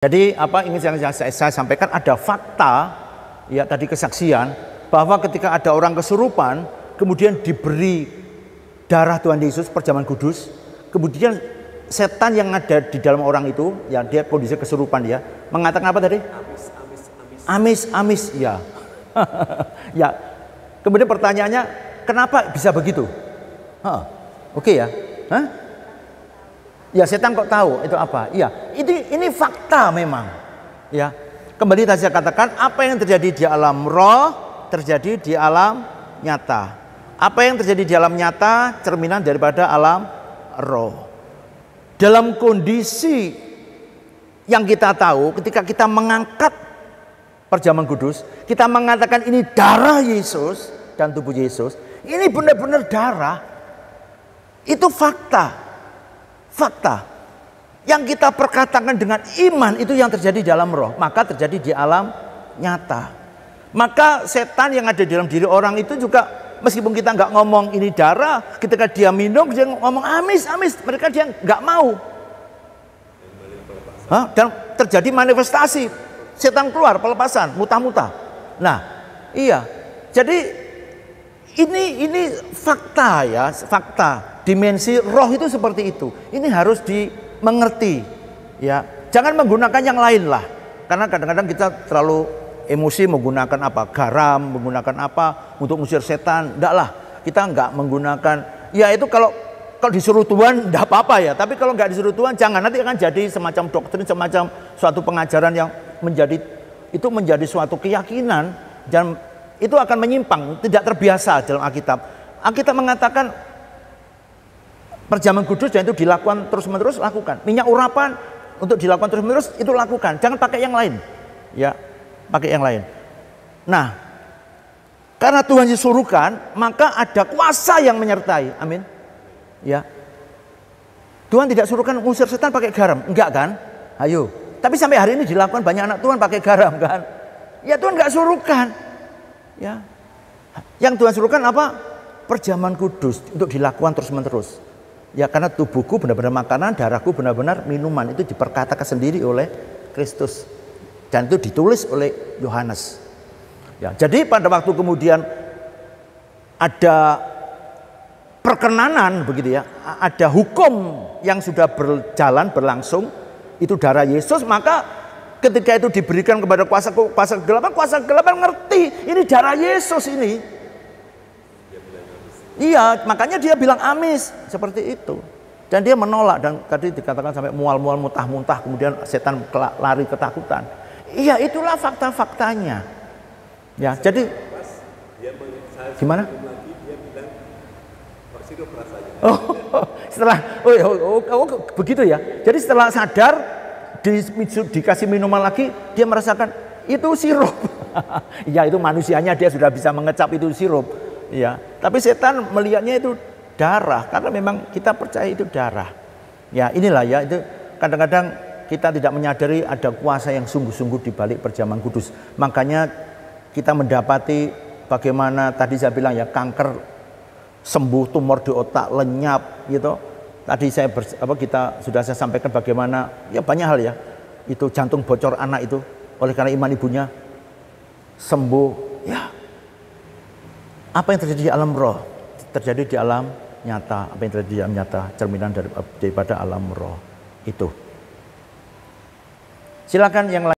Jadi apa ingin saya sampaikan, ada fakta ya tadi kesaksian bahwa ketika ada orang kesurupan kemudian diberi darah Tuhan Yesus perjamuan kudus, kemudian setan yang ada di dalam orang itu ya, dia kondisi kesurupan, ya mengatakan apa tadi? Amis ya. Ya. Kemudian pertanyaannya, kenapa bisa begitu? Oke ya. Ya, setan kok tahu itu apa? Iya, ini fakta memang. Ya. Kembali tadi saya katakan, apa yang terjadi di alam roh terjadi di alam nyata. Apa yang terjadi di alam nyata cerminan daripada alam roh. Dalam kondisi yang kita tahu, ketika kita mengangkat perjamuan kudus, kita mengatakan ini darah Yesus dan tubuh Yesus, ini benar-benar darah. Itu fakta. Fakta yang kita perkatakan dengan iman itu yang terjadi di dalam roh, maka terjadi di alam nyata. Maka setan yang ada di dalam diri orang itu juga, meskipun kita nggak ngomong ini darah, ketika dia minum dia ngomong amis, mereka dia nggak mau. Dan terjadi manifestasi, setan keluar, pelepasan, muntah-muntah. Nah, iya. Jadi ini fakta ya, fakta. Dimensi roh itu seperti itu. Ini harus dimengerti, ya. Jangan menggunakan yang lain lah. Karena kadang-kadang kita terlalu emosi menggunakan apa? Garam, menggunakan apa untuk mengusir setan. Enggak lah. Kita enggak menggunakan. Ya itu kalau disuruh Tuhan enggak apa-apa ya. Tapi kalau enggak disuruh Tuhan jangan, nanti akan jadi semacam doktrin, semacam suatu pengajaran yang menjadi suatu keyakinan, dan itu akan menyimpang, tidak terbiasa dalam Alkitab. Alkitab mengatakan perjamuan kudus dan itu dilakukan terus-menerus, lakukan. Minyak urapan untuk dilakukan terus-menerus, itu lakukan. Jangan pakai yang lain. Ya, pakai yang lain. Nah, karena Tuhan disuruhkan, maka ada kuasa yang menyertai. Amin. Ya. Tuhan tidak suruhkan mengusir setan pakai garam, enggak kan? Ayo. Tapi sampai hari ini dilakukan banyak anak Tuhan pakai garam kan? Ya Tuhan enggak suruhkan. Ya. Yang Tuhan suruhkan apa? Perjamuan kudus untuk dilakukan terus-menerus. Ya, karena tubuhku benar-benar makanan, darahku benar-benar minuman. Itu diperkatakan sendiri oleh Kristus. Dan itu ditulis oleh Yohanes. Ya, jadi pada waktu kemudian ada perkenanan begitu ya, ada hukum yang sudah berjalan, berlangsung, itu darah Yesus, maka ketika itu diberikan kepada kuasa kegelapan ngerti, ini darah Yesus ini. Iya, makanya dia bilang amis, seperti itu. Dan dia menolak, dan tadi dikatakan sampai mual-mual, muntah-muntah, kemudian setan lari ketakutan. Iya, itulah fakta-faktanya. Ya, jadi gimana? Begitu ya. Jadi setelah sadar, dikasih minuman lagi, dia merasakan itu sirup. Ya, itu manusianya, dia sudah bisa mengecap itu sirup. Ya, tapi setan melihatnya itu darah, karena memang kita percaya itu darah. Ya, inilah ya, itu kadang-kadang kita tidak menyadari ada kuasa yang sungguh-sungguh di balik perjamuan kudus. Makanya kita mendapati bagaimana tadi saya bilang ya, kanker sembuh, tumor di otak lenyap gitu. Tadi kita sudah saya sampaikan bagaimana ya banyak hal ya. Itu jantung bocor anak itu oleh karena iman ibunya sembuh ya. Apa yang terjadi di alam roh terjadi di alam nyata. Apa yang terjadi di alam nyata cerminan daripada alam roh itu. Silakan yang lain.